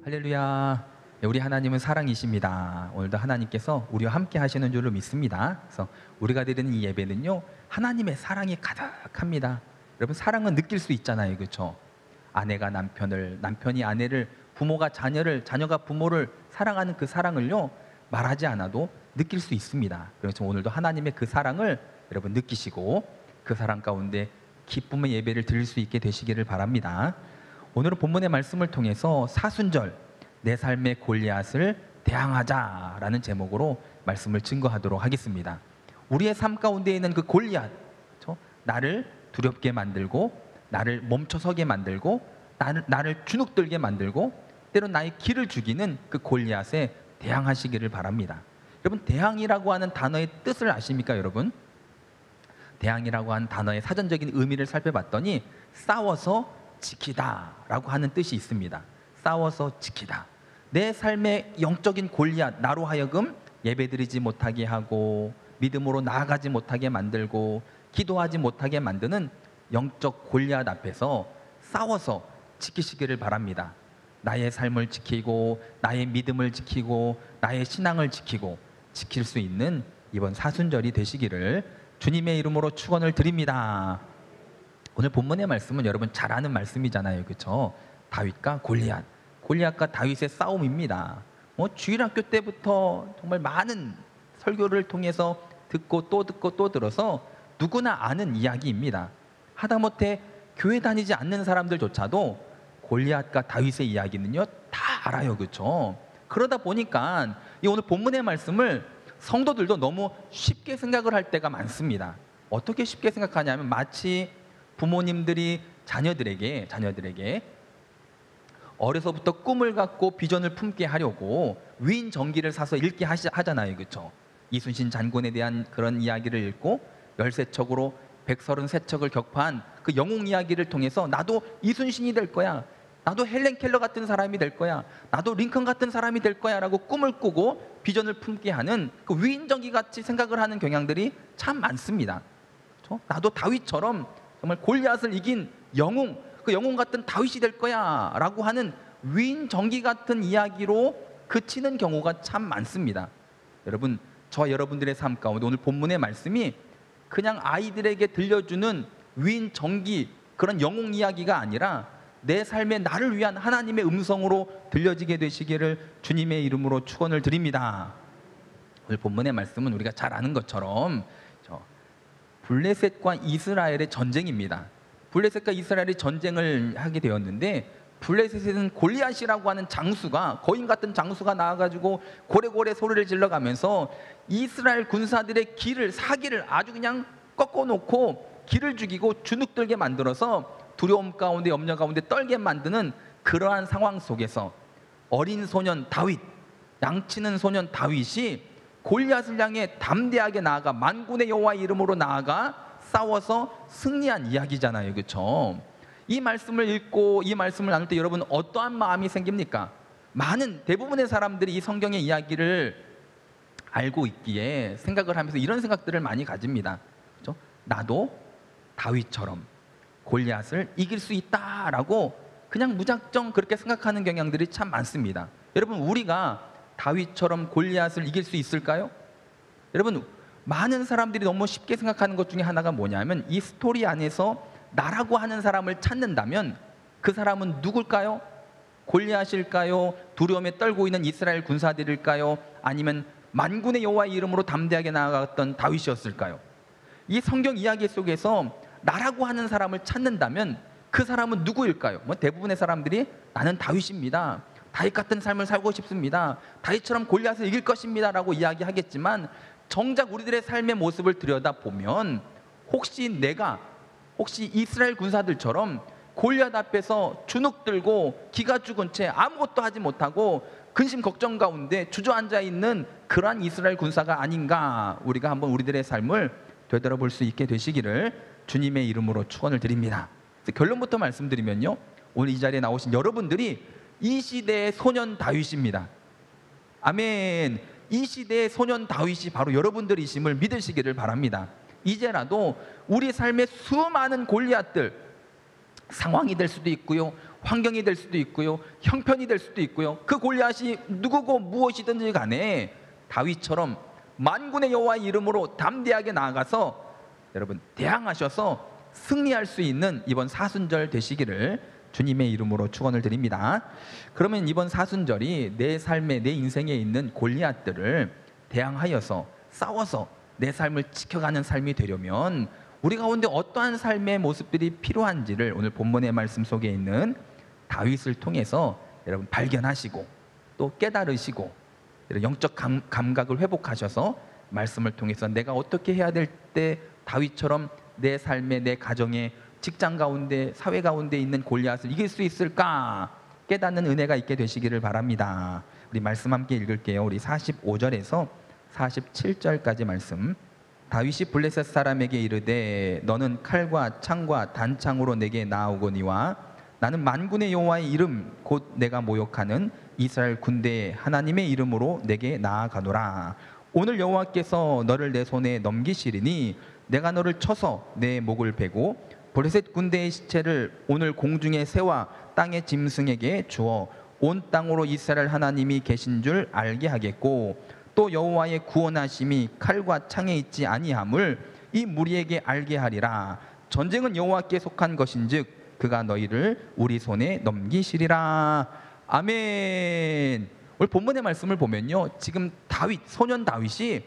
할렐루야. 네, 우리 하나님은 사랑이십니다. 오늘도 하나님께서 우리와 함께 하시는 줄로 믿습니다. 그래서 우리가 드리는 이 예배는요, 하나님의 사랑이 가득합니다. 여러분, 사랑은 느낄 수 있잖아요, 그렇죠? 아내가 남편을, 남편이 아내를, 부모가 자녀를, 자녀가 부모를 사랑하는 그 사랑을요, 말하지 않아도 느낄 수 있습니다. 그래서 오늘도 하나님의 그 사랑을 여러분 느끼시고 그 사랑 가운데 기쁨의 예배를 드릴 수 있게 되시기를 바랍니다. 오늘은 본문의 말씀을 통해서 사순절, 내 삶의 골리앗을 대항하자라는 제목으로 말씀을 증거하도록 하겠습니다. 우리의 삶 가운데 있는 그 골리앗, 그렇죠? 나를 두렵게 만들고, 나를 멈춰서게 만들고, 나를 주눅들게 만들고, 때론 나의 길을 죽이는 그 골리앗에 대항하시기를 바랍니다. 여러분, 대항이라고 하는 단어의 뜻을 아십니까, 여러분? 대항이라고 하는 단어의 사전적인 의미를 살펴봤더니 싸워서 지키다 라고 하는 뜻이 있습니다. 싸워서 지키다. 내 삶의 영적인 골리앗, 나로 하여금 예배드리지 못하게 하고 믿음으로 나아가지 못하게 만들고 기도하지 못하게 만드는 영적 골리앗 앞에서 싸워서 지키시기를 바랍니다. 나의 삶을 지키고 나의 믿음을 지키고 나의 신앙을 지키고 지킬 수 있는 이번 사순절이 되시기를 주님의 이름으로 축원을 드립니다. 오늘 본문의 말씀은 여러분 잘 아는 말씀이잖아요, 그렇죠? 다윗과 골리앗, 골리앗과 다윗의 싸움입니다. 주일학교 때부터 정말 많은 설교를 통해서 듣고 또 듣고 또 들어서 누구나 아는 이야기입니다. 하다못해 교회 다니지 않는 사람들조차도 골리앗과 다윗의 이야기는요 다 알아요, 그렇죠? 그러다 보니까 이 오늘 본문의 말씀을 성도들도 너무 쉽게 생각을 할 때가 많습니다. 어떻게 쉽게 생각하냐면 마치 부모님들이 자녀들에게 어려서부터 꿈을 갖고 비전을 품게 하려고 위인 전기를 사서 읽게 하잖아요, 그렇죠? 이순신 장군에 대한 그런 이야기를 읽고 13척으로 133척을 격파한 그 영웅 이야기를 통해서 나도 이순신이 될 거야, 나도 헬렌 켈러 같은 사람이 될 거야, 나도 링컨 같은 사람이 될 거야 라고 꿈을 꾸고 비전을 품게 하는 그 위인 전기 같이 생각을 하는 경향들이 참 많습니다. 그렇죠? 나도 다윗처럼 정말 골리앗을 이긴 영웅, 그 영웅 같은 다윗이 될 거야 라고 하는 위인 전기 같은 이야기로 그치는 경우가 참 많습니다. 여러분, 저와 여러분들의 삶 가운데 오늘 본문의 말씀이 그냥 아이들에게 들려주는 위인 전기 그런 영웅 이야기가 아니라 내 삶에 나를 위한 하나님의 음성으로 들려지게 되시기를 주님의 이름으로 축원을 드립니다. 오늘 본문의 말씀은 우리가 잘 아는 것처럼 블레셋과 이스라엘의 전쟁입니다. 블레셋과 이스라엘이 전쟁을 하게 되었는데 블레셋에는 골리앗이라고 하는 장수가, 거인 같은 장수가 나와가지고 고래고래 소리를 질러가면서 이스라엘 군사들의 사기를 아주 그냥 꺾어놓고 길을 죽이고 주눅들게 만들어서 두려움 가운데 염려 가운데 떨게 만드는 그러한 상황 속에서 어린 소년 다윗, 양치는 소년 다윗이 골리앗을 향해 담대하게 나아가 만군의 여호와의 이름으로 나아가 싸워서 승리한 이야기잖아요, 그렇죠? 이 말씀을 읽고 이 말씀을 나눌 때 여러분 어떠한 마음이 생깁니까? 대부분의 사람들이 이 성경의 이야기를 알고 있기에 생각을 하면서 이런 생각들을 많이 가집니다. 그렇죠? 나도 다윗처럼 골리앗을 이길 수 있다라고 그냥 무작정 그렇게 생각하는 경향들이 참 많습니다. 여러분, 우리가 다윗처럼 골리앗을 이길 수 있을까요? 여러분, 많은 사람들이 너무 쉽게 생각하는 것 중에 하나가 뭐냐면 이 스토리 안에서 나라고 하는 사람을 찾는다면 그 사람은 누굴까요? 골리앗일까요? 두려움에 떨고 있는 이스라엘 군사들일까요? 아니면 만군의 여호와의 이름으로 담대하게 나아갔던 다윗이었을까요? 이 성경 이야기 속에서 나라고 하는 사람을 찾는다면 그 사람은 누구일까요? 대부분의 사람들이 나는 다윗입니다, 다윗 같은 삶을 살고 싶습니다, 다윗처럼 골리앗을 이길 것입니다 라고 이야기하겠지만 정작 우리들의 삶의 모습을 들여다보면 혹시 이스라엘 군사들처럼 골리앗 앞에서 주눅들고 기가 죽은 채 아무것도 하지 못하고 근심 걱정 가운데 주저앉아 있는 그러한 이스라엘 군사가 아닌가, 우리가 한번 우리들의 삶을 되돌아볼 수 있게 되시기를 주님의 이름으로 축원을 드립니다. 결론부터 말씀드리면요, 오늘 이 자리에 나오신 여러분들이 이 시대의 소년 다윗입니다. 아멘. 이 시대의 소년 다윗이 바로 여러분들이심을 믿으시기를 바랍니다. 이제라도 우리 삶의 수많은 골리앗들, 상황이 될 수도 있고요, 환경이 될 수도 있고요, 형편이 될 수도 있고요. 그 골리앗이 누구고 무엇이든지 간에 다윗처럼 만군의 여호와의 이름으로 담대하게 나아가서 여러분 대항하셔서 승리할 수 있는 이번 사순절 되시기를 주님의 이름으로 축원을 드립니다. 그러면 이번 사순절이 내 삶에, 내 인생에 있는 골리앗들을 대항하여서 싸워서 내 삶을 지켜가는 삶이 되려면 우리 가운데 어떠한 삶의 모습들이 필요한지를 오늘 본문의 말씀 속에 있는 다윗을 통해서 여러분 발견하시고 또 깨달으시고 영적 감각을 회복하셔서 말씀을 통해서 내가 어떻게 해야 될 때 다윗처럼 내 삶에, 내 가정에, 직장 가운데, 사회 가운데 있는 골리앗을 이길 수 있을까 깨닫는 은혜가 있게 되시기를 바랍니다. 우리 말씀 함께 읽을게요. 우리 45절에서 47절까지 말씀. 다윗이 블레셋 사람에게 이르되 너는 칼과 창과 단창으로 내게 나아오거니와 나는 만군의 여호와의 이름 곧 내가 모욕하는 이스라엘 군대의 하나님의 이름으로 내게 나아가노라. 오늘 여호와께서 너를 내 손에 넘기시리니 내가 너를 쳐서 내 목을 베고 블레셋 군대의 시체를 오늘 공중의 새와 땅의 짐승에게 주어 온 땅으로 이스라엘 하나님이 계신 줄 알게 하겠고 또 여호와의 구원하심이 칼과 창에 있지 아니함을 이 무리에게 알게 하리라. 전쟁은 여호와께 속한 것인즉 그가 너희를 우리 손에 넘기시리라. 아멘. 오늘 본문의 말씀을 보면요, 지금 다윗, 소년 다윗이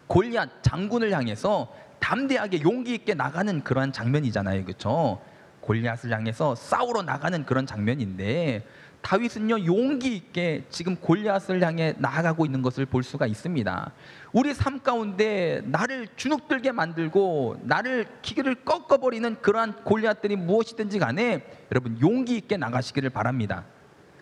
골리앗 장군을 향해서 담대하게 용기 있게 나가는 그러한 장면이잖아요, 그렇죠? 골리앗을 향해서 싸우러 나가는 그런 장면인데 다윗은요 용기 있게 지금 골리앗을 향해 나아가고 있는 것을 볼 수가 있습니다. 우리 삶 가운데 나를 주눅들게 만들고 나를 기계를 꺾어버리는 그러한 골리앗들이 무엇이든지 간에 여러분 용기 있게 나가시기를 바랍니다.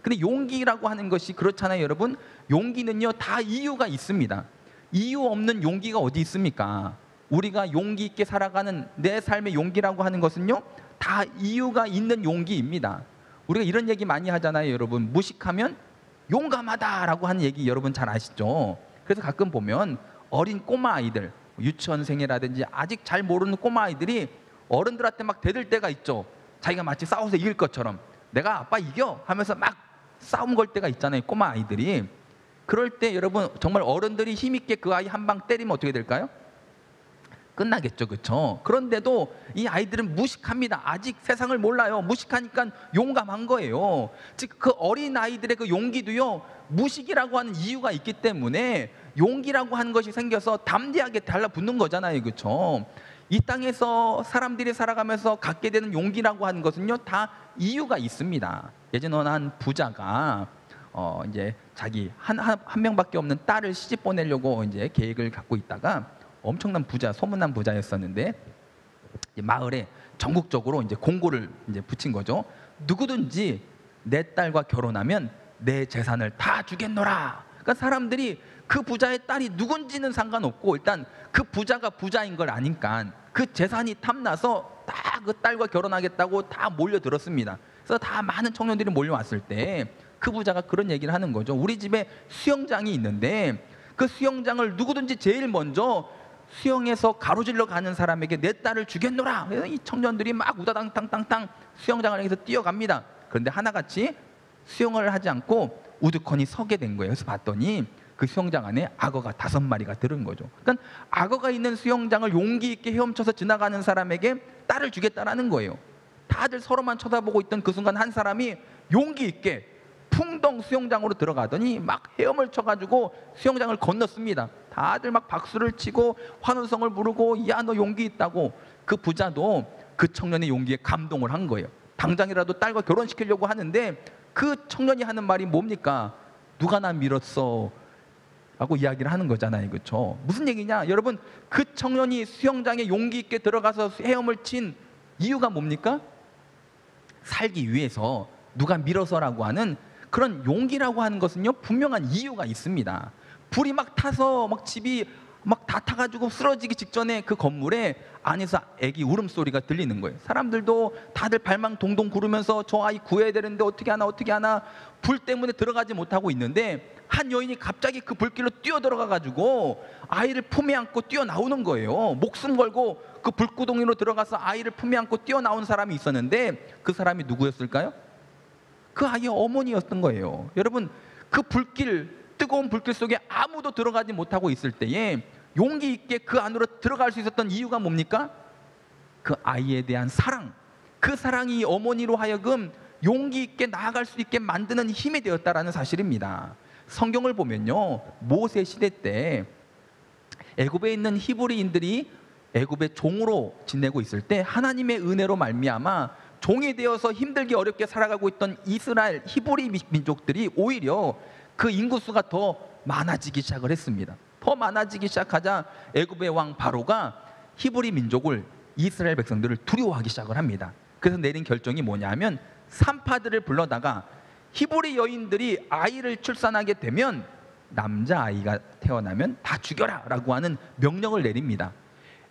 근데 용기라고 하는 것이 그렇잖아요, 여러분. 용기는요 다 이유가 있습니다. 이유 없는 용기가 어디 있습니까? 우리가 용기 있게 살아가는 내 삶의 용기라고 하는 것은요 다 이유가 있는 용기입니다. 우리가 이런 얘기 많이 하잖아요, 여러분. 무식하면 용감하다라고 하는 얘기 여러분 잘 아시죠? 그래서 가끔 보면 어린 꼬마 아이들, 유치원생이라든지 아직 잘 모르는 꼬마 아이들이 어른들한테 막 대들 때가 있죠. 자기가 마치 싸워서 이길 것처럼 내가 아빠 이겨 하면서 막 싸움 걸 때가 있잖아요, 꼬마 아이들이. 그럴 때 여러분 정말 어른들이 힘있게 그 아이 한 방 때리면 어떻게 될까요? 끝나겠죠, 그렇죠? 그런데도 이 아이들은 무식합니다. 아직 세상을 몰라요. 무식하니까 용감한 거예요. 즉 그 어린 아이들의 그 용기도요 무식이라고 하는 이유가 있기 때문에 용기라고 하는 것이 생겨서 담대하게 달라붙는 거잖아요, 그렇죠? 이 땅에서 사람들이 살아가면서 갖게 되는 용기라고 하는 것은요 다 이유가 있습니다. 예전에 한 부자가 이제 자기 한 명밖에 없는 딸을 시집 보내려고 이제 계획을 갖고 있다가 엄청난 부자, 소문난 부자였었는데 마을에 전국적으로 이제 공고를 이제 붙인 거죠. 누구든지 내 딸과 결혼하면 내 재산을 다 주겠노라. 그러니까 사람들이 그 부자의 딸이 누군지는 상관없고 일단 그 부자가 부자인 걸 아니까 그 재산이 탐나서 다 그 딸과 결혼하겠다고 다 몰려들었습니다. 그래서 다 많은 청년들이 몰려왔을 때 그 부자가 그런 얘기를 하는 거죠. 우리 집에 수영장이 있는데 그 수영장을 누구든지 제일 먼저 수영해서 가로질러 가는 사람에게 내 딸을 주겠노라. 그래서 이 청년들이 막 우다당탕탕탕 수영장을 향해서 뛰어갑니다. 그런데 하나같이 수영을 하지 않고 우두커니 서게 된 거예요. 그래서 봤더니 그 수영장 안에 악어가 5마리가 들은 거죠. 그러니까 악어가 있는 수영장을 용기 있게 헤엄쳐서 지나가는 사람에게 딸을 주겠다라는 거예요. 다들 서로만 쳐다보고 있던 그 순간 한 사람이 용기 있게 풍덩 수영장으로 들어가더니 막 헤엄을 쳐가지고 수영장을 건넜습니다. 다들 막 박수를 치고 환호성을 부르고 야 너 용기 있다고. 그 부자도 그 청년의 용기에 감동을 한 거예요. 당장이라도 딸과 결혼시키려고 하는데 그 청년이 하는 말이 뭡니까? 누가 나 밀었어? 라고 이야기를 하는 거잖아요, 그렇죠? 무슨 얘기냐? 여러분 그 청년이 수영장에 용기 있게 들어가서 헤엄을 친 이유가 뭡니까? 살기 위해서 누가 밀어서라고 하는 그런 용기라고 하는 것은요 분명한 이유가 있습니다. 불이 막 타서 막 집이 막 다 타가지고 쓰러지기 직전에 그 건물에 안에서 아기 울음소리가 들리는 거예요. 사람들도 다들 발망 동동 구르면서 저 아이 구해야 되는데 어떻게 하나 어떻게 하나, 불 때문에 들어가지 못하고 있는데 한 여인이 갑자기 그 불길로 뛰어 들어가가지고 아이를 품에 안고 뛰어나오는 거예요. 목숨 걸고 그 불구덩이로 들어가서 아이를 품에 안고 뛰어나온 사람이 있었는데 그 사람이 누구였을까요? 그 아이의 어머니였던 거예요. 여러분, 그 불길, 뜨거운 불길 속에 아무도 들어가지 못하고 있을 때에 용기 있게 그 안으로 들어갈 수 있었던 이유가 뭡니까? 그 아이에 대한 사랑, 그 사랑이 어머니로 하여금 용기 있게 나아갈 수 있게 만드는 힘이 되었다라는 사실입니다. 성경을 보면요, 모세 시대 때 애굽에 있는 히브리인들이 애굽의 종으로 지내고 있을 때 하나님의 은혜로 말미암아 종이 되어서 힘들게 어렵게 살아가고 있던 이스라엘 히브리 민족들이 오히려 그 인구수가 더 많아지기 시작을 했습니다. 더 많아지기 시작하자 애굽의 왕 바로가 히브리 민족을, 이스라엘 백성들을 두려워하기 시작을 합니다. 그래서 내린 결정이 뭐냐면 산파들을 불러다가 히브리 여인들이 아이를 출산하게 되면, 남자아이가 태어나면 다 죽여라 라고 하는 명령을 내립니다.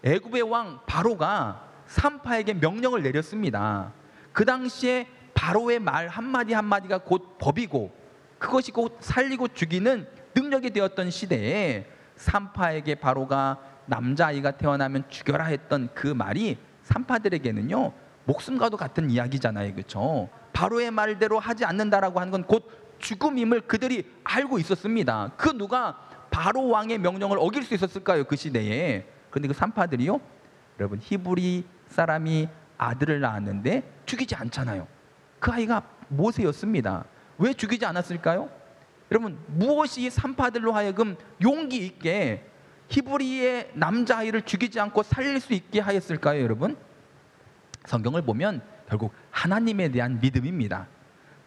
애굽의 왕 바로가 산파에게 명령을 내렸습니다. 그 당시에 바로의 말 한마디 한마디가 곧 법이고 그것이 곧 살리고 죽이는 능력이 되었던 시대에 산파에게 바로가 남자아이가 태어나면 죽여라 했던 그 말이 산파들에게는요 목숨과도 같은 이야기잖아요. 그렇죠? 바로의 말대로 하지 않는다라고 하는 건 곧 죽음임을 그들이 알고 있었습니다. 그 누가 바로 왕의 명령을 어길 수 있었을까요? 그 시대에. 그런데 그 산파들이요, 여러분, 히브리 사람이 아들을 낳았는데 죽이지 않잖아요. 그 아이가 모세였습니다. 왜 죽이지 않았을까요? 여러분, 무엇이 산파들로 하여금 용기 있게 히브리의 남자아이를 죽이지 않고 살릴 수 있게 하였을까요? 여러분, 성경을 보면 결국 하나님에 대한 믿음입니다.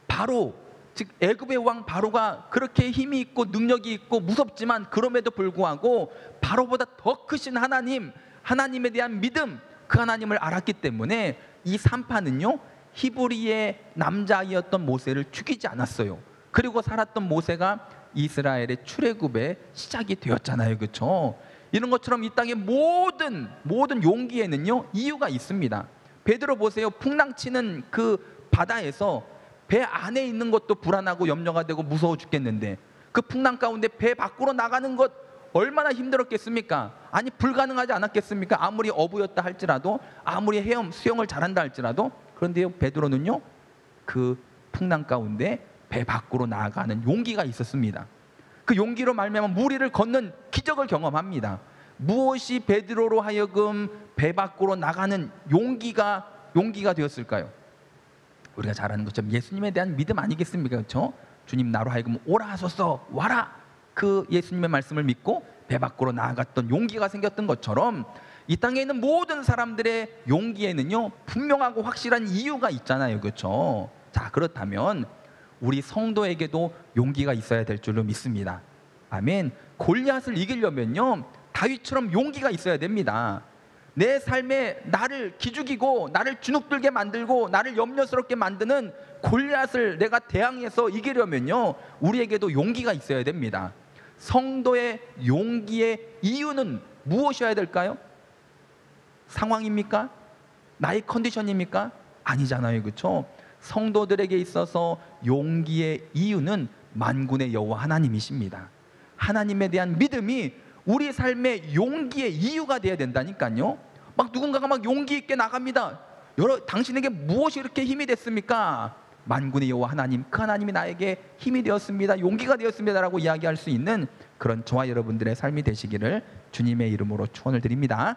바로, 즉 애굽의 왕 바로가 그렇게 힘이 있고 능력이 있고 무섭지만 그럼에도 불구하고 바로보다 더 크신 하나님, 하나님에 대한 믿음, 그 하나님을 알았기 때문에 이 산파는요 히브리의 남자아이였던 모세를 죽이지 않았어요. 그리고 살았던 모세가 이스라엘의 출애굽의 시작이 되었잖아요. 그렇죠? 이런 것처럼 이 땅의 모든 용기에는요 이유가 있습니다. 베드로 보세요. 풍랑치는 그 바다에서 배 안에 있는 것도 불안하고 염려가 되고 무서워 죽겠는데 그 풍랑 가운데 배 밖으로 나가는 것 얼마나 힘들었겠습니까? 아니, 불가능하지 않았겠습니까? 아무리 어부였다 할지라도, 아무리 수영을 잘한다 할지라도. 그런데요, 베드로는요 그 풍랑 가운데 배 밖으로 나가는 용기가 있었습니다. 그 용기로 말미암아 무리를 걷는 기적을 경험합니다. 무엇이 베드로로 하여금 배 밖으로 나가는 용기가 되었을까요? 우리가 잘 아는 것처럼 예수님에 대한 믿음 아니겠습니까? 그렇죠? 주님, 나로 하여금 오라 하소서, 와라, 그 예수님의 말씀을 믿고 배 밖으로 나아갔던 용기가 생겼던 것처럼 이 땅에 있는 모든 사람들의 용기에는요 분명하고 확실한 이유가 있잖아요. 그렇죠? 자, 그렇다면 우리 성도에게도 용기가 있어야 될 줄로 믿습니다. 아멘. 골리앗을 이기려면요 다윗처럼 용기가 있어야 됩니다. 내 삶에 나를 기죽이고 나를 주눅들게 만들고 나를 염려스럽게 만드는 골리앗을 내가 대항해서 이기려면요 우리에게도 용기가 있어야 됩니다. 성도의 용기의 이유는 무엇이어야 될까요? 상황입니까? 나의 컨디션입니까? 아니잖아요. 그렇죠? 성도들에게 있어서 용기의 이유는 만군의 여호와 하나님이십니다. 하나님에 대한 믿음이 우리 삶의 용기의 이유가 되어야 된다니까요. 막 누군가가 막 용기 있게 나갑니다. 당신에게 무엇이 이렇게 힘이 됐습니까? 만군의 여호와 하나님, 그 하나님이 나에게 힘이 되었습니다, 용기가 되었습니다 라고 이야기할 수 있는 그런 저와 여러분들의 삶이 되시기를 주님의 이름으로 축원을 드립니다.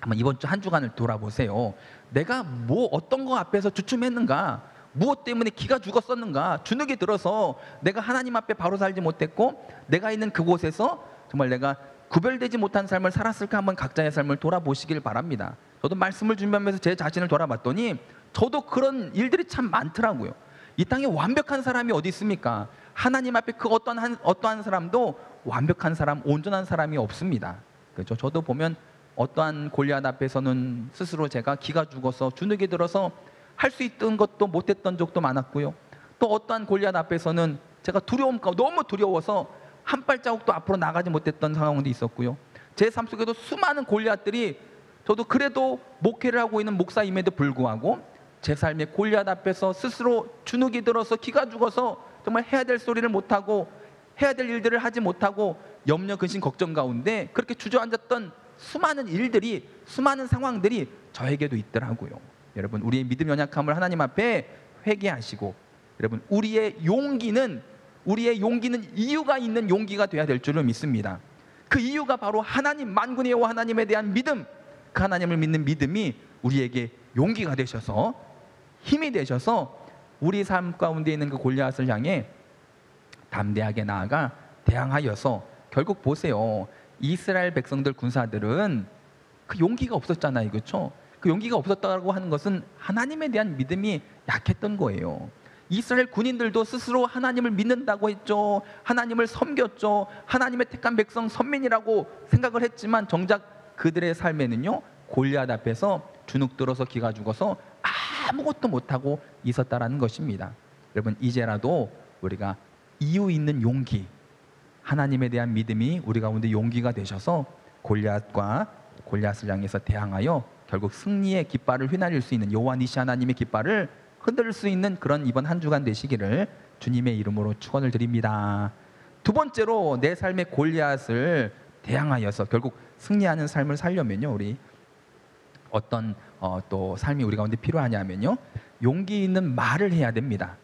한번 이번 주 한 주간을 돌아보세요. 내가 어떤 거 앞에서 주춤했는가? 무엇 때문에 기가 죽었었는가? 주눅이 들어서 내가 하나님 앞에 바로 살지 못했고 내가 있는 그곳에서 정말 내가 구별되지 못한 삶을 살았을까? 한번 각자의 삶을 돌아보시길 바랍니다. 저도 말씀을 준비하면서 제 자신을 돌아봤더니 저도 그런 일들이 참 많더라고요. 이 땅에 완벽한 사람이 어디 있습니까? 하나님 앞에 그 어떠한 사람도 완벽한 사람, 온전한 사람이 없습니다. 그렇죠? 저도 보면 어떠한 골리앗 앞에서는 스스로 제가 기가 죽어서 주눅이 들어서 할 수 있던 것도 못했던 적도 많았고요. 또 어떠한 골리앗 앞에서는 제가 너무 두려워서 한 발자국도 앞으로 나가지 못했던 상황도 있었고요. 제 삶 속에도 수많은 골리앗들이, 저도 그래도 목회를 하고 있는 목사임에도 불구하고 제 삶의 골리앗 앞에서 스스로 주눅이 들어서 기가 죽어서 정말 해야 될 소리를 못하고 해야 될 일들을 하지 못하고 염려, 근심, 걱정 가운데 그렇게 주저앉았던 수많은 일들이, 수많은 상황들이 저에게도 있더라고요. 여러분, 우리의 믿음 연약함을 하나님 앞에 회개하시고, 여러분, 우리의 용기는 이유가 있는 용기가 되어야 될 줄을 믿습니다. 그 이유가 바로 하나님, 만군의 여호와 하나님에 대한 믿음, 그 하나님을 믿는 믿음이 우리에게 용기가 되셔서, 힘이 되셔서 우리 삶 가운데 있는 그 골리앗을 향해 담대하게 나아가 대항하여서, 결국 보세요, 이스라엘 백성들, 군사들은 그 용기가 없었잖아요, 그렇죠? 그 용기가 없었다고 하는 것은 하나님에 대한 믿음이 약했던 거예요. 이스라엘 군인들도 스스로 하나님을 믿는다고 했죠. 하나님을 섬겼죠. 하나님의 택한 백성, 선민이라고 생각을 했지만 정작 그들의 삶에는요, 골리앗 앞에서 주눅 들어서 기가 죽어서 아무것도 못하고 있었다라는 것입니다. 여러분, 이제라도 우리가 이유 있는 용기, 하나님에 대한 믿음이 우리 가운데 용기가 되셔서 골리앗을 향해서 대항하여 결국 승리의 깃발을 휘날릴 수 있는, 여호와 니시 하나님의 깃발을 흔들 수 있는 그런 이번 한 주간 되시기를 주님의 이름으로 축원을 드립니다. 두 번째로, 내 삶의 골리앗을 대항하여서 결국 승리하는 삶을 살려면요, 우리 어떤 또 삶이 우리 가운데 필요하냐면요, 용기 있는 말을 해야 됩니다.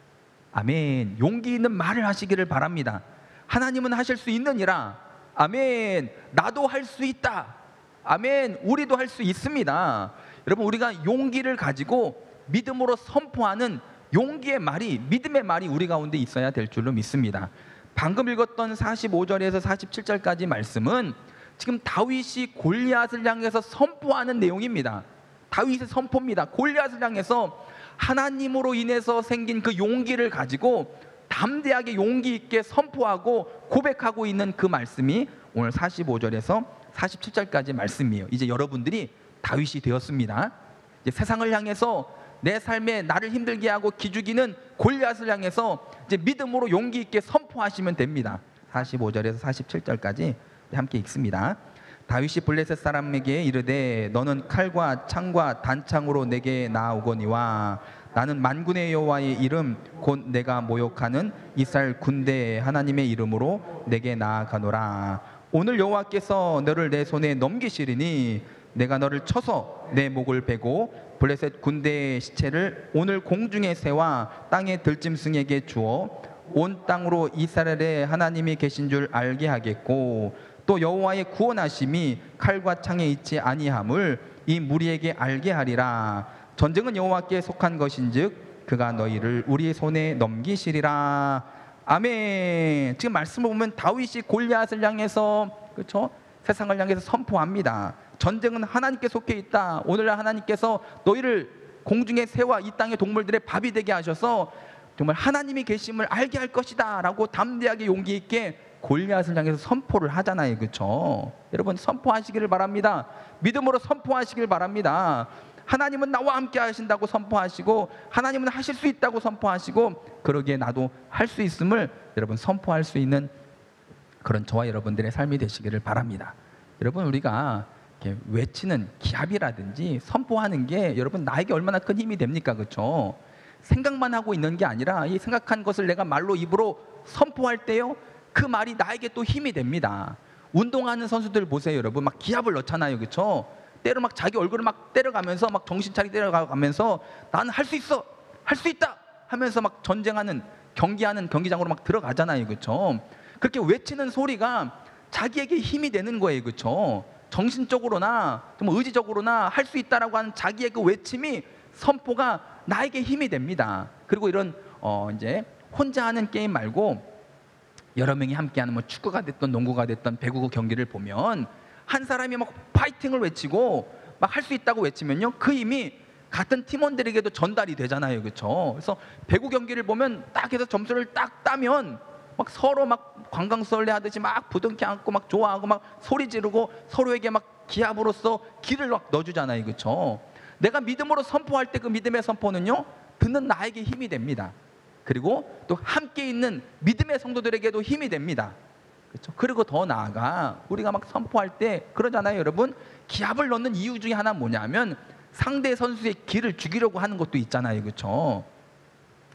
아멘. 용기 있는 말을 하시기를 바랍니다. 하나님은 하실 수 있느니라. 아멘. 나도 할 수 있다. 아멘. 우리도 할 수 있습니다. 여러분, 우리가 용기를 가지고 믿음으로 선포하는 용기의 말이, 믿음의 말이 우리 가운데 있어야 될 줄로 믿습니다. 방금 읽었던 45절에서 47절까지 말씀은 지금 다윗이 골리앗을 향해서 선포하는 내용입니다. 다윗의 선포입니다. 골리앗을 향해서 하나님으로 인해서 생긴 그 용기를 가지고 담대하게 용기 있게 선포하고 고백하고 있는 그 말씀이 오늘 45절에서 47절까지 말씀이에요. 이제 여러분들이 다윗이 되었습니다. 이제 세상을 향해서, 내 삶에 나를 힘들게 하고 기죽이는 골리앗을 향해서 이제 믿음으로 용기 있게 선포하시면 됩니다. 45절에서 47절까지 함께 읽습니다. 다윗이 블레셋 사람에게 이르되 너는 칼과 창과 단창으로 내게 나아오거니와 나는 만군의 여호와의 이름 곧 내가 모욕하는 이스라엘 군대의 하나님의 이름으로 내게 나아가노라. 오늘 여호와께서 너를 내 손에 넘기시리니 내가 너를 쳐서 내 목을 베고 블레셋 군대의 시체를 오늘 공중의 새와 땅의 들짐승에게 주어 온 땅으로 이스라엘의 하나님이 계신 줄 알게 하겠고 또 여호와의 구원하심이 칼과 창에 있지 아니함을 이 무리에게 알게 하리라. 전쟁은 여호와께 속한 것인즉 그가 너희를 우리 손에 넘기시리라. 아멘. 지금 말씀을 보면 다윗이 골리앗을 향해서, 그렇죠, 세상을 향해서 선포합니다. 전쟁은 하나님께 속해 있다. 오늘날 하나님께서 너희를 공중의 새와 이 땅의 동물들의 밥이 되게 하셔서 정말 하나님이 계심을 알게 할 것이다 라고 담대하게 용기 있게 골리앗을 향해서 선포를 하잖아요, 그렇죠? 여러분, 선포하시기를 바랍니다. 믿음으로 선포하시길 바랍니다. 하나님은 나와 함께 하신다고 선포하시고 하나님은 하실 수 있다고 선포하시고 그러기에 나도 할 수 있음을 여러분 선포할 수 있는 그런 저와 여러분들의 삶이 되시기를 바랍니다. 여러분, 우리가 이렇게 외치는 기합이라든지 선포하는 게 여러분 나에게 얼마나 큰 힘이 됩니까, 그렇죠? 생각만 하고 있는 게 아니라 이 생각한 것을 내가 말로, 입으로 선포할 때요, 그 말이 나에게 또 힘이 됩니다. 운동하는 선수들 보세요, 여러분. 막 기합을 넣잖아요, 그렇죠? 때로 막 자기 얼굴을 막 때려가면서 막 정신 차리게 때려가면서 나는 할 수 있어, 할 수 있다 하면서 막 전쟁하는, 경기하는 경기장으로 막 들어가잖아요, 그렇죠? 그렇게 외치는 소리가 자기에게 힘이 되는 거예요, 그렇죠? 정신적으로나 좀 의지적으로나 할 수 있다라고 하는 자기의 그 외침이, 선포가 나에게 힘이 됩니다. 그리고 이런 이제 혼자 하는 게임 말고 여러 명이 함께하는 뭐 축구가 됐던 농구가 됐던 배구 경기를 보면 한 사람이 막 파이팅을 외치고 막 할 수 있다고 외치면요, 그 힘이 같은 팀원들에게도 전달이 되잖아요, 그렇죠? 그래서 배구 경기를 보면 딱 해서 점수를 딱 따면 막 서로 막 관광설레 하듯이 막 부둥켜 안고 막 좋아하고 막 소리 지르고 서로에게 막 기합으로써 기를 막 넣어주잖아요, 그렇죠? 내가 믿음으로 선포할 때 그 믿음의 선포는요, 듣는 나에게 힘이 됩니다. 그리고 또 함께 있는 믿음의 성도들에게도 힘이 됩니다. 그렇죠? 그리고 더 나아가 우리가 막 선포할 때 그러잖아요, 여러분. 기합을 넣는 이유 중에 하나 뭐냐면 상대 선수의 기를 죽이려고 하는 것도 있잖아요, 그렇죠?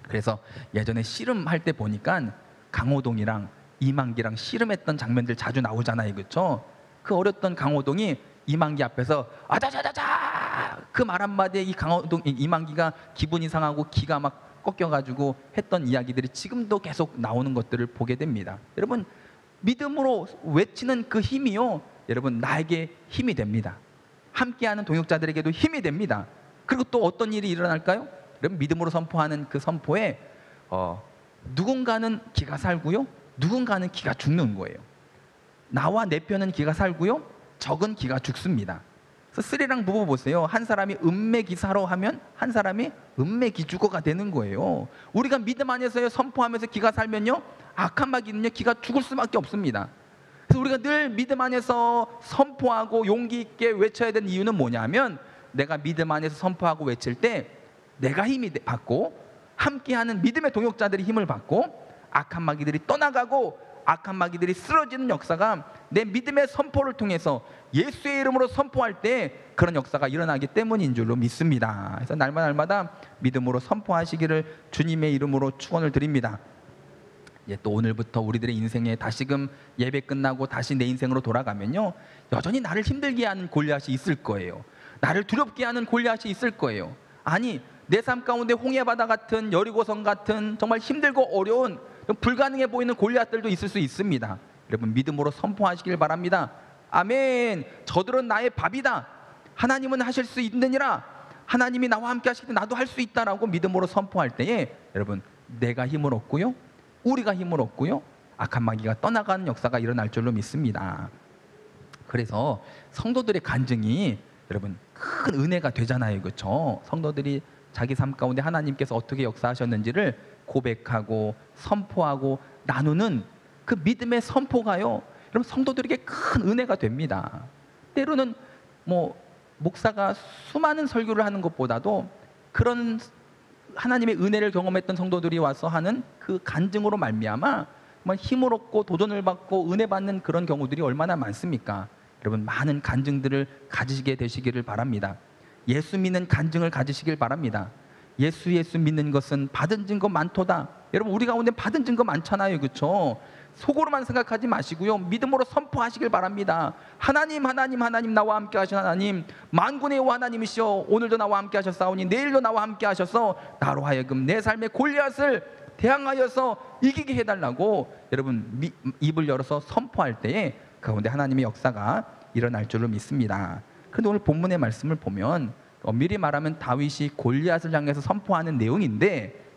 그래서 예전에 씨름할 때 보니까 강호동이랑 이만기랑 씨름했던 장면들 자주 나오잖아요, 그렇죠? 그 어렸던 강호동이 이만기 앞에서 아자자자자 그 말 한마디에 이 강호동 이만기가 기분이 상하고 기가 막 꺾여가지고 했던 이야기들이 지금도 계속 나오는 것들을 보게 됩니다. 여러분, 믿음으로 외치는 그 힘이요, 여러분, 나에게 힘이 됩니다. 함께하는 동역자들에게도 힘이 됩니다. 그리고 또 어떤 일이 일어날까요? 여러분, 믿음으로 선포하는 그 선포에 누군가는 기가 살고요, 누군가는 기가 죽는 거예요. 나와 내 편은 기가 살고요, 적은 기가 죽습니다. 그래서 스리랑 부부 보세요. 한 사람이 은매기사로 하면 한 사람이 은매기주거가 되는 거예요. 우리가 믿음 안에서 선포하면서 기가 살면요, 악한 마귀는요 기가 죽을 수밖에 없습니다. 그래서 우리가 늘 믿음 안에서 선포하고 용기 있게 외쳐야 되는 이유는 뭐냐면, 내가 믿음 안에서 선포하고 외칠 때 내가 힘이 받고 함께하는 믿음의 동역자들이 힘을 받고 악한 마귀들이 떠나가고 악한 마귀들이 쓰러지는 역사가 내 믿음의 선포를 통해서 예수의 이름으로 선포할 때 그런 역사가 일어나기 때문인 줄로 믿습니다. 그래서 날마다 믿음으로 선포하시기를 주님의 이름으로 축원을 드립니다. 또 오늘부터 우리들의 인생에 다시금 예배 끝나고 다시 내 인생으로 돌아가면요, 여전히 나를 힘들게 하는 골리앗이 있을 거예요. 나를 두렵게 하는 골리앗이 있을 거예요. 아니, 내 삶 가운데 홍해바다 같은, 여리고성 같은 정말 힘들고 어려운 불가능해 보이는 골리앗들도 있을 수 있습니다. 여러분, 믿음으로 선포하시길 바랍니다. 아멘. 저들은 나의 밥이다. 하나님은 하실 수 있느니라. 하나님이 나와 함께 하실 때 나도 할 수 있다라고 믿음으로 선포할 때에 여러분, 내가 힘을 얻고요, 우리가 힘을 얻고요, 악한 마귀가 떠나가는 역사가 일어날 줄로 믿습니다. 그래서 성도들의 간증이 여러분 큰 은혜가 되잖아요, 그렇죠? 성도들이 자기 삶 가운데 하나님께서 어떻게 역사하셨는지를 고백하고 선포하고 나누는 그 믿음의 선포가요, 여러분 성도들에게 큰 은혜가 됩니다. 때로는 목사가 수많은 설교를 하는 것보다도 그런 하나님의 은혜를 경험했던 성도들이 와서 하는 그 간증으로 말미암아 정말 힘을 얻고 도전을 받고 은혜 받는 그런 경우들이 얼마나 많습니까? 여러분, 많은 간증들을 가지시게 되시기를 바랍니다. 예수 믿는 간증을 가지시길 바랍니다. 예수 믿는 것은 받은 증거 많도다. 여러분, 우리 가운데 받은 증거 많잖아요, 그렇죠? 속으로만 생각하지 마시고요, 믿음으로 선포하시길 바랍니다. 하나님 나와 함께 하신 하나님, 만군의 여호와 하나님이시여, 오늘도 나와 함께 하셨사오니 내일도 나와 함께 하셔서 나로 하여금 내 삶의 골리앗을 대항하여서 이기게 해달라고 여러분 입을 열어서 선포할 때에 그 가운데 하나님의 역사가 일어날 줄로 믿습니다. 그런데 오늘 본문의 말씀을 보면 미리 말하면 다윗이 골리앗을 향해서 선포하는 내용인데,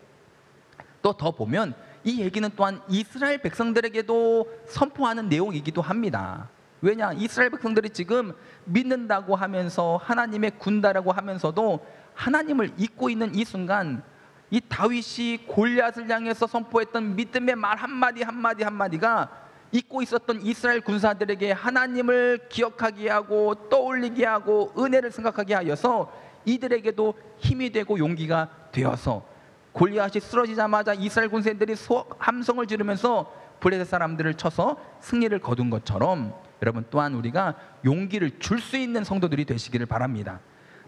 또 더 보면 이 얘기는 또한 이스라엘 백성들에게도 선포하는 내용이기도 합니다. 왜냐? 이스라엘 백성들이 지금 믿는다고 하면서 하나님의 군다라고 하면서도 하나님을 잊고 있는 이 순간, 이 다윗이 골리앗을 향해서 선포했던 믿음의 말 한마디가 잊고 있었던 이스라엘 군사들에게 하나님을 기억하게 하고 떠올리게 하고 은혜를 생각하게 하여서 이들에게도 힘이 되고 용기가 되어서 골리앗이 쓰러지자마자 이스라엘 군사들이 함성을 지르면서 블레셋 사람들을 쳐서 승리를 거둔 것처럼 여러분, 또한 우리가 용기를 줄 수 있는 성도들이 되시기를 바랍니다.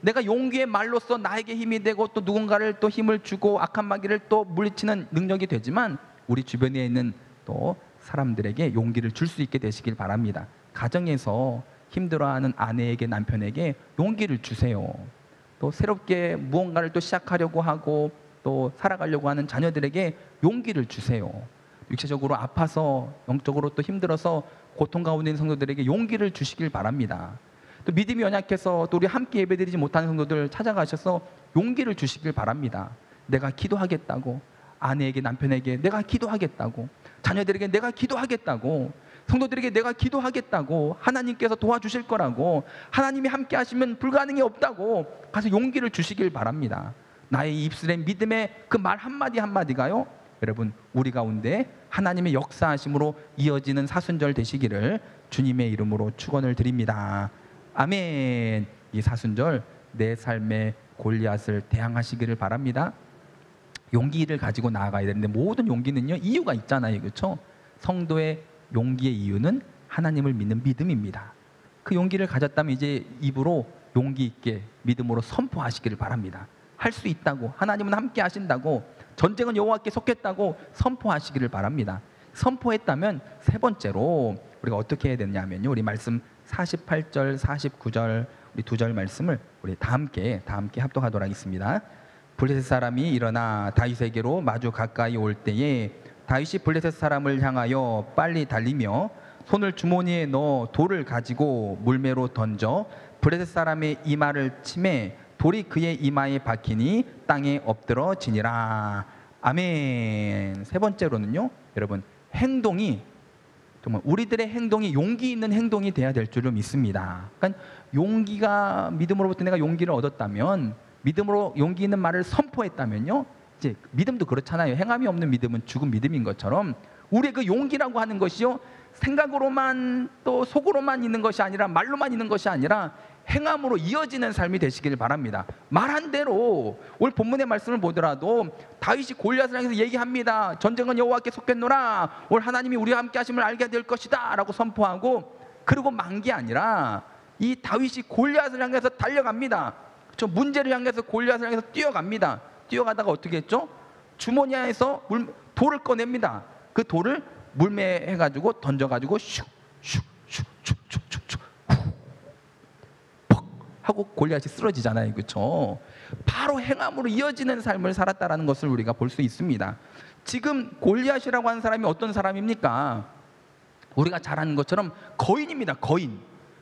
내가 용기의 말로써 나에게 힘이 되고 또 누군가를 또 힘을 주고 악한 마귀를 또 물리치는 능력이 되지만, 우리 주변에 있는 또 사람들에게 용기를 줄 수 있게 되시길 바랍니다. 가정에서 힘들어하는 아내에게, 남편에게 용기를 주세요. 또 새롭게 무언가를 또 시작하려고 하고 또 살아가려고 하는 자녀들에게 용기를 주세요. 육체적으로 아파서 영적으로 또 힘들어서 고통 가운데 있는 성도들에게 용기를 주시길 바랍니다. 또 믿음이 연약해서 또 우리 함께 예배드리지 못하는 성도들 찾아가셔서 용기를 주시길 바랍니다. 내가 기도하겠다고, 아내에게, 남편에게 내가 기도하겠다고, 자녀들에게 내가 기도하겠다고, 성도들에게 내가 기도하겠다고, 하나님께서 도와주실 거라고, 하나님이 함께 하시면 불가능이 없다고 가서 용기를 주시길 바랍니다. 나의 입술에 믿음의 그 말 한마디가요, 여러분 우리 가운데 하나님의 역사하심으로 이어지는 사순절 되시기를 주님의 이름으로 축원을 드립니다. 아멘. 이 사순절 내 삶의 골리앗을 대항하시기를 바랍니다. 용기를 가지고 나아가야 되는데 모든 용기는요 이유가 있잖아요, 그렇죠? 성도의 용기의 이유는 하나님을 믿는 믿음입니다. 그 용기를 가졌다면 이제 입으로 용기 있게 믿음으로 선포하시기를 바랍니다. 할 수 있다고, 하나님은 함께 하신다고, 전쟁은 여호와께 속했다고 선포하시기를 바랍니다. 선포했다면 세 번째로 우리가 어떻게 해야 되냐면요, 우리 말씀 48절, 49절 우리 두 절 말씀을 우리 다 함께 합독하도록 하겠습니다. 블레셋 사람이 일어나 다윗에게로 마주 가까이 올 때에 다윗이 블레셋 사람을 향하여 빨리 달리며 손을 주머니에 넣어 돌을 가지고 물매로 던져 블레셋 사람의 이마를 치매 돌이 그의 이마에 박히니 땅에 엎드러지니라. 아멘. 세 번째로는요, 여러분, 행동이 정말 우리들의 행동이 용기 있는 행동이 돼야 될 줄을 믿습니다. 그러니까 용기가, 믿음으로부터 내가 용기를 얻었다면, 믿음으로 용기 있는 말을 선포했다면요, 이제 믿음도 그렇잖아요. 행함이 없는 믿음은 죽은 믿음인 것처럼 우리의 그 용기라고 하는 것이요, 생각으로만 또 속으로만 있는 것이 아니라, 말로만 있는 것이 아니라 행함으로 이어지는 삶이 되시길 바랍니다. 말한 대로 오늘 본문의 말씀을 보더라도 다윗이 골리앗을 향해서 얘기합니다. 전쟁은 여호와께 속했노라. 오늘 하나님이 우리와 함께 하심을 알게 될 것이다 라고 선포하고, 그리고 만 게 아니라 이 다윗이 골리앗을 향해서 달려갑니다. 저 문제를 향해서 골리앗을 향해서 뛰어갑니다. 뛰어가다가 어떻게 했죠? 주머니 안에서 돌을 꺼냅니다. 그 돌을 물매해가지고 던져가지고 슉슉슉슉슉슉 퍽 하고 골리앗이 쓰러지잖아요. 그렇죠? 바로 행함으로 이어지는 삶을 살았다라는 것을 우리가 볼 수 있습니다. 지금 골리앗이라고 하는 사람이 어떤 사람입니까? 우리가 잘 아는 것처럼 거인입니다.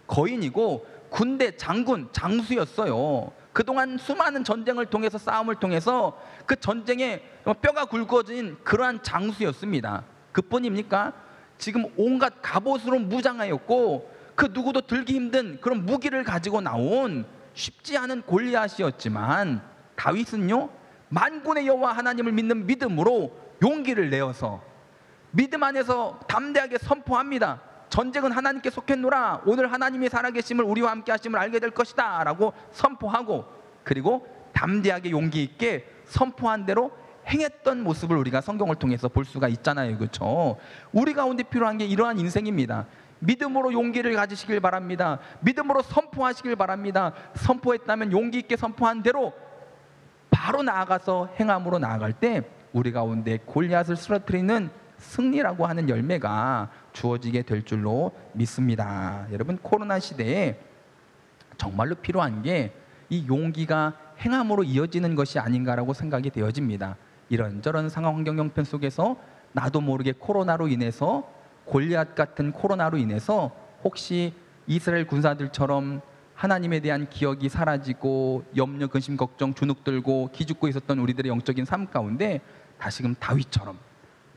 거인이고 군대 장군, 장수였어요. 그동안 수많은 전쟁을 통해서, 싸움을 통해서 그 전쟁에 뼈가 굵어진 그러한 장수였습니다. 그뿐입니까? 지금 온갖 갑옷으로 무장하였고 그 누구도 들기 힘든 그런 무기를 가지고 나온 쉽지 않은 골리앗이었지만, 다윗은요, 만군의 여호와 하나님을 믿는 믿음으로 용기를 내어서 믿음 안에서 담대하게 선포합니다. 전쟁은 하나님께 속했노라. 오늘 하나님이 살아계심을, 우리와 함께 하심을 알게 될 것이다 라고 선포하고, 그리고 담대하게 용기 있게 선포한 대로 행했던 모습을 우리가 성경을 통해서 볼 수가 있잖아요. 그렇죠? 우리 가운데 필요한 게 이러한 인생입니다. 믿음으로 용기를 가지시길 바랍니다. 믿음으로 선포하시길 바랍니다. 선포했다면 용기 있게 선포한 대로 바로 나아가서 행함으로 나아갈 때 우리 가운데 골리앗을 쓰러뜨리는 승리라고 하는 열매가 주어지게 될 줄로 믿습니다. 여러분, 코로나 시대에 정말로 필요한 게 이 용기가 행함으로 이어지는 것이 아닌가라고 생각이 되어집니다. 이런저런 상황, 환경, 형편 속에서 나도 모르게 코로나로 인해서, 골리앗 같은 코로나로 인해서 혹시 이스라엘 군사들처럼 하나님에 대한 기억이 사라지고 염려, 근심, 걱정, 주눅 들고 기죽고 있었던 우리들의 영적인 삶 가운데 다시금 다윗처럼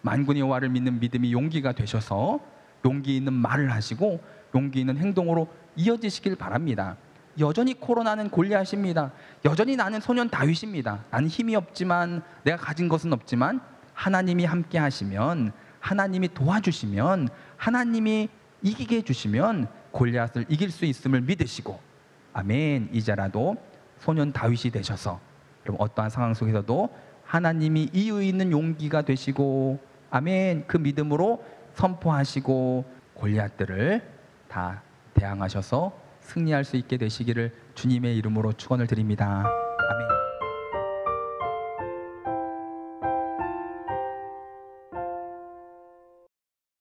만군의 여호와를 믿는 믿음이 용기가 되셔서 용기 있는 말을 하시고 용기 있는 행동으로 이어지시길 바랍니다. 여전히 코로나는 골리앗입니다. 여전히 나는 소년 다윗입니다. 나는 힘이 없지만, 내가 가진 것은 없지만 하나님이 함께 하시면, 하나님이 도와주시면, 하나님이 이기게 해주시면 골리앗을 이길 수 있음을 믿으시고, 아멘, 이제라도 소년 다윗이 되셔서 그럼 어떠한 상황 속에서도 하나님이 이유 있는 용기가 되시고, 아멘, 그 믿음으로 선포하시고 골리앗들을 다 대항하셔서 승리할 수 있게 되시기를 주님의 이름으로 축원을 드립니다.